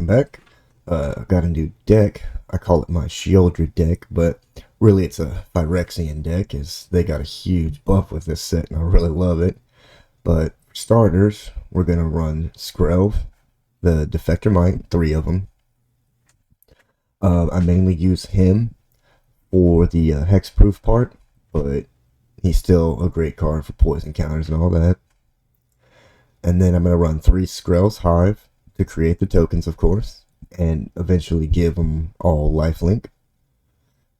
welcome back. Got a new deck. I call it my Shieldred deck, but really it's a Phyrexian deck, as they got a huge buff with this set, and I really love it. But for starters, we're going to run Skrelv, the Defector Mite, 3 of them. I mainly use him for the hexproof part, but he's still a great card for poison counters and all that. And then I'm going to run 3 Skrell's Hive to create the tokens, of course, and eventually give them all lifelink.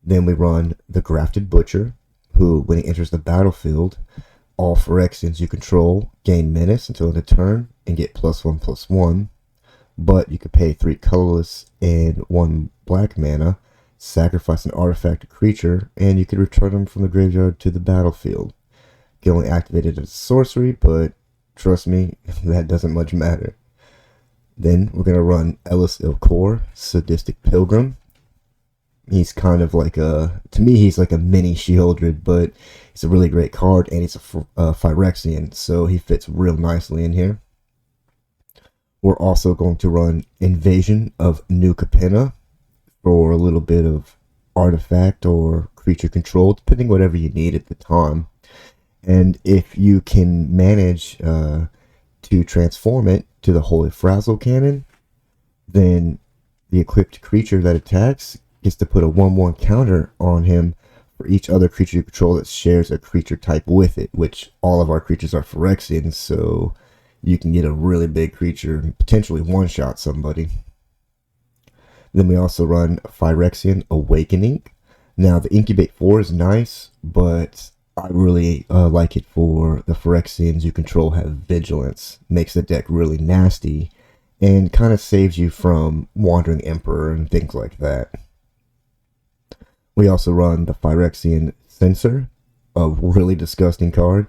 Then we run the Grafted Butcher, who, when he enters the battlefield, all Phyrexians you control gain menace until end of turn and get +1/+1. But you could pay 3 colorless and 1 black mana, sacrifice an artifact or creature, and you could return them from the graveyard to the battlefield. You can only activate it as a sorcery, but trust me, that doesn't much matter. Then we're going to run Ellis Ilkor, Sadistic Pilgrim. He's kind of like to me he's like a mini Shieldred, but he's a really great card, and he's a Phyrexian, so he fits real nicely in here. We're also going to run Invasion of New Capenna for a little bit of artifact or creature control, depending whatever you need at the time. And if you can manage to transform it to the Holy Frazzle Cannon, then the equipped creature that attacks gets to put a 1/1 counter on him for each other creature you control that shares a creature type with it, which all of our creatures are Phyrexian, so you can get a really big creature and potentially one-shot somebody. Then we also run Phyrexian Awakening. Now, the Incubate 4 is nice, but I really like it for the Phyrexians you control have Vigilance. Makes the deck really nasty and kind of saves you from Wandering Emperor and things like that. We also run the Phyrexian Censor, a really disgusting card.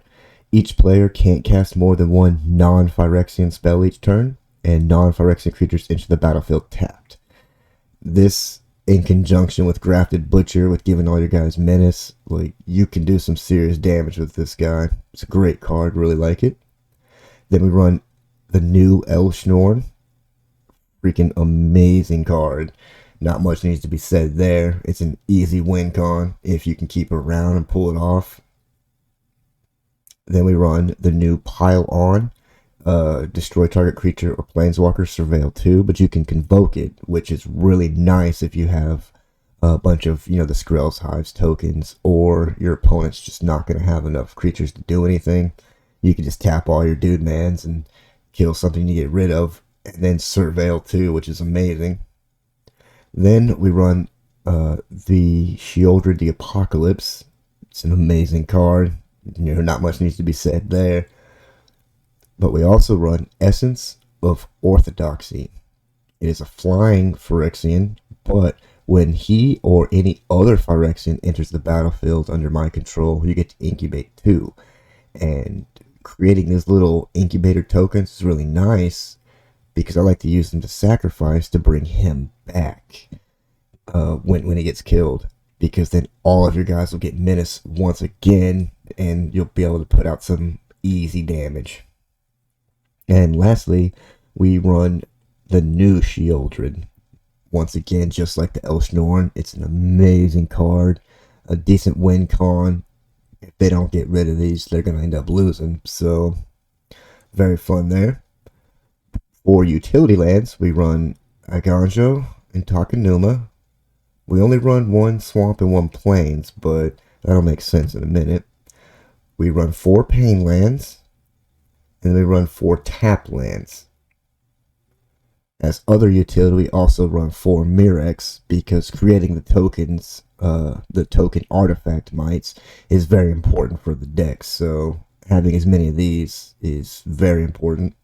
Each player can't cast more than 1 non-Phyrexian spell each turn, and non-Phyrexian creatures enter the battlefield tapped. This, in conjunction with Grafted Butcher, with giving all your guys menace, like, you can do some serious damage with this guy. It's a great card, really like it. Then we run the new Elshnorn. Freaking amazing card. Not much needs to be said there. It's an easy win con if you can keep it around and pull it off. Then we run the new Pile On. Destroy target creature or planeswalker, surveil 2, but you can convoke it, which is really nice if you have a bunch of, the Skrell's Hives tokens, or your opponent's just not going to have enough creatures to do anything. You can just tap all your dude mans and kill something you get rid of, and then surveil 2, which is amazing. Then we run the Shieldred the Apocalypse. It's an amazing card. Not much needs to be said there. But we also run Essence of Orthodoxy. It is a flying Phyrexian, but when he or any other Phyrexian enters the battlefield under my control, you get to incubate 2. And creating these little incubator tokens is really nice, because I like to use them to sacrifice to bring him back when he gets killed. Because then all of your guys will get menace once again, and you'll be able to put out some easy damage. And lastly, we run the new Shieldred. Once again, just like the Elshnorn, it's an amazing card. A decent win con. If they don't get rid of these, they're going to end up losing. So, very fun there. For utility lands, we run Aganjo and Takenuma. We only run 1 swamp and 1 plains, but that'll make sense in a minute. We run 4 pain lands, and then we run 4 tap lands. As other utility, we also run 4 Mirrex, because creating the tokens, the token artifact mites, is very important for the deck. So having as many of these is very important.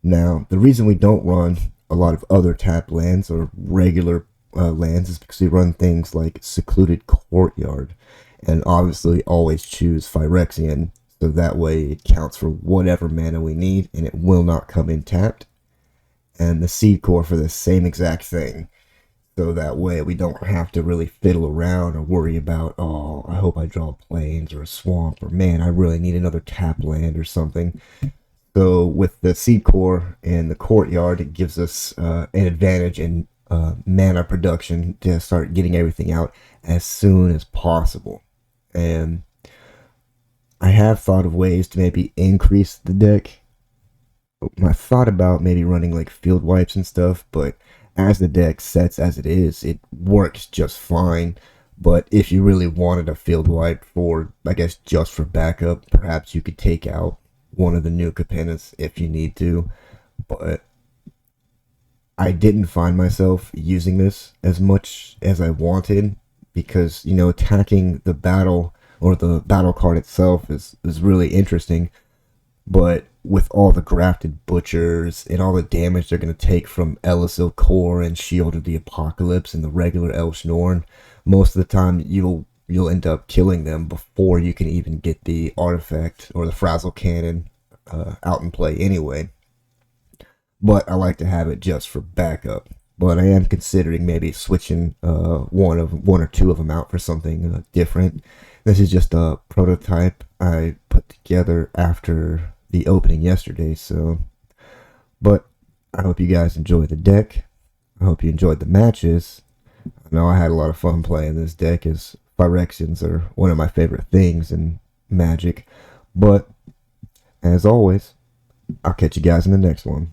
Now, the reason we don't run a lot of other tap lands or regular lands is because we run things like Secluded Courtyard, and obviously always choose Phyrexian, so that way it counts for whatever mana we need, and it will not come in tapped. And the Seed Core for the same exact thing, so that way we don't have to really fiddle around or worry about, oh, I hope I draw plains or a swamp, or man, I really need another tap land or something. So with the seed core and the courtyard, it gives us an advantage in mana production to start getting everything out as soon as possible. And I have thought of ways to maybe increase the deck. I thought about maybe running like field wipes and stuff, but as the deck sets as it is, it works just fine. But if you really wanted a field wipe for, I guess, just for backup, perhaps you could take out one of the new Capennas if you need to. But I didn't find myself using this as much as I wanted because, you know, attacking the battle or the battle card itself is really interesting. But with all the grafted butchers and all the damage they're going to take from Elisil Core and Shield of the Apocalypse and the regular Elshnorn, most of the time you'll end up killing them before you can even get the artifact or the Frazzle Cannon out in play anyway. But I like to have it just for backup. But I am considering maybe switching one or two of them out for something different. This is just a prototype I put together after the opening yesterday. But I hope you guys enjoyed the deck. I hope you enjoyed the matches. I know I had a lot of fun playing this deck, as Phyrexians are one of my favorite things in Magic. But as always, I'll catch you guys in the next one.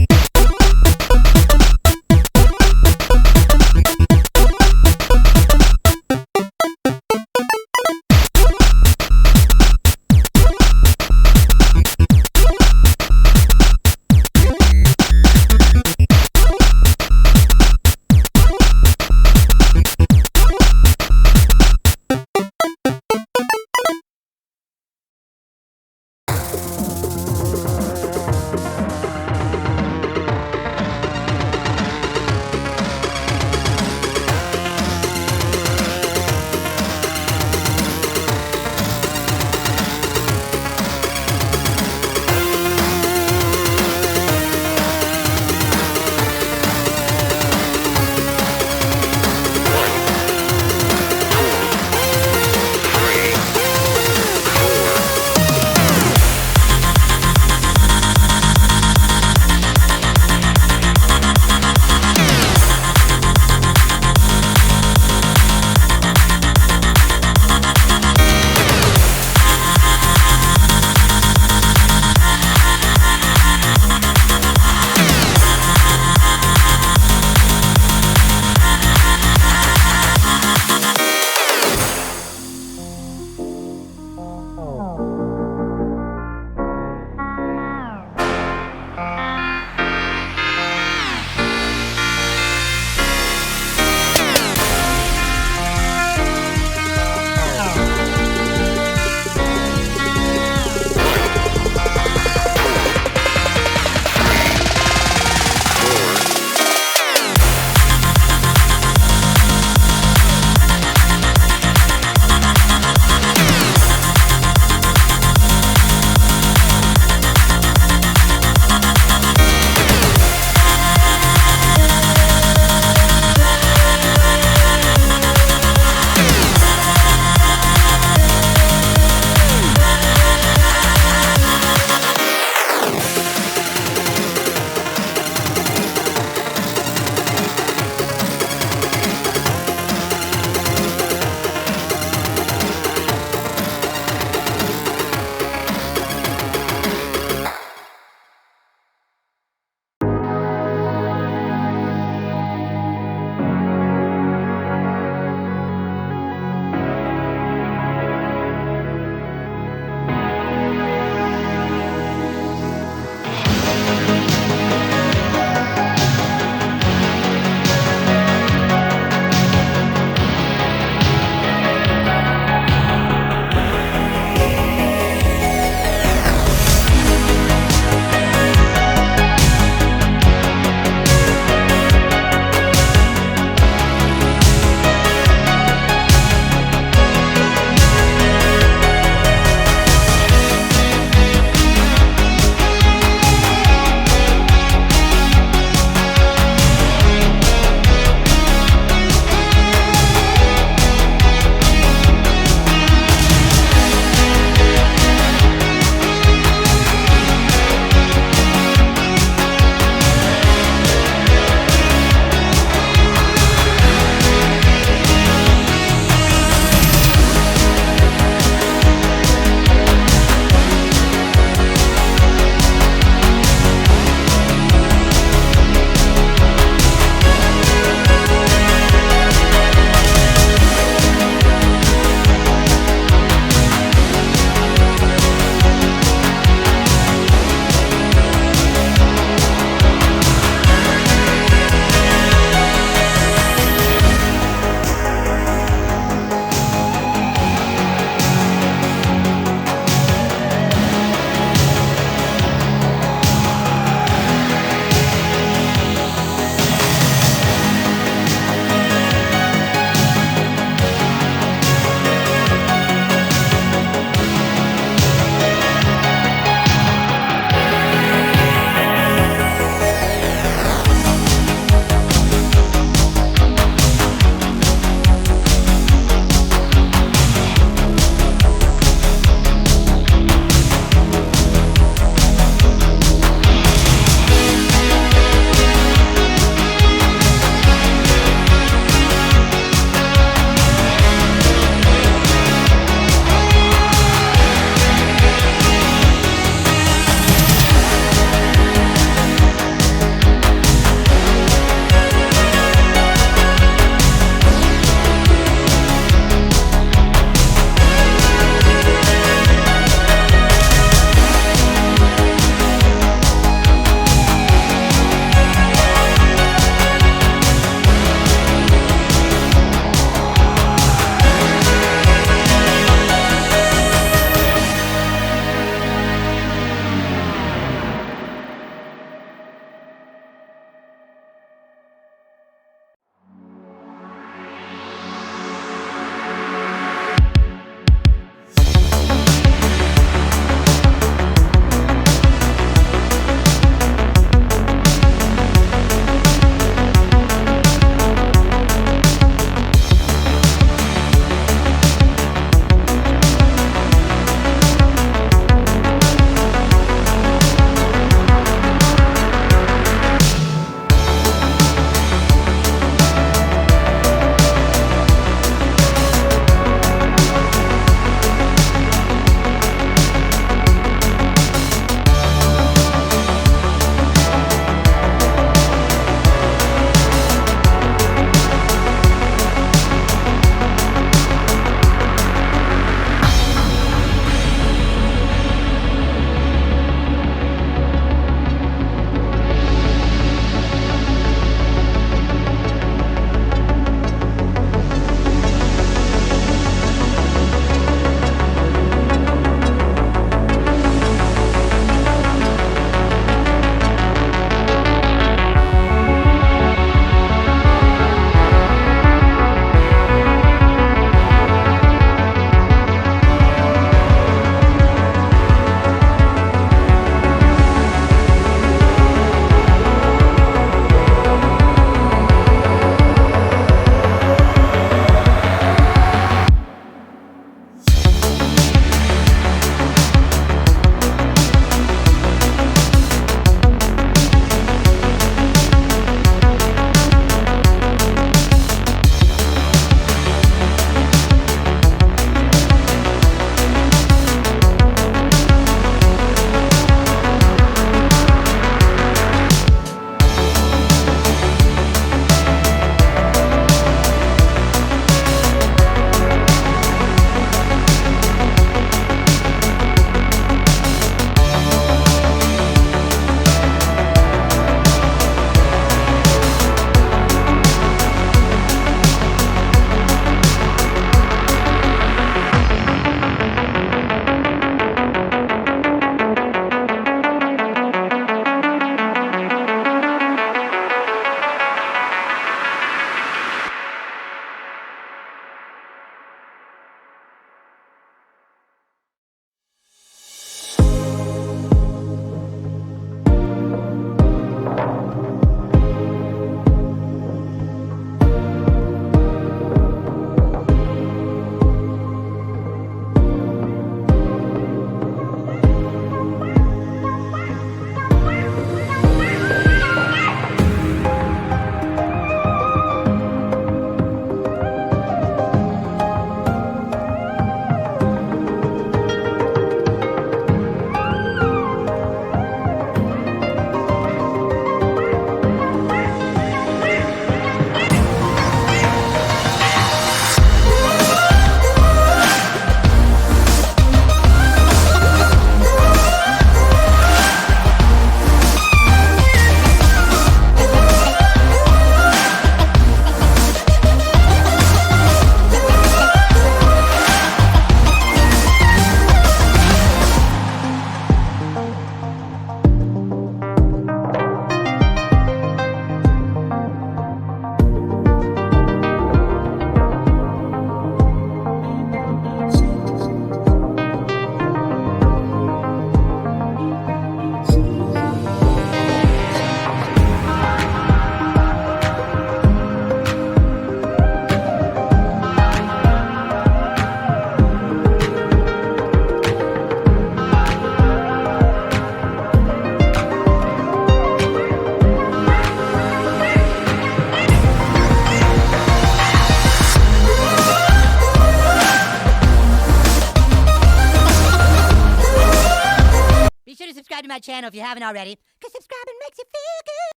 channel if you haven't already, because subscribing makes you feel good.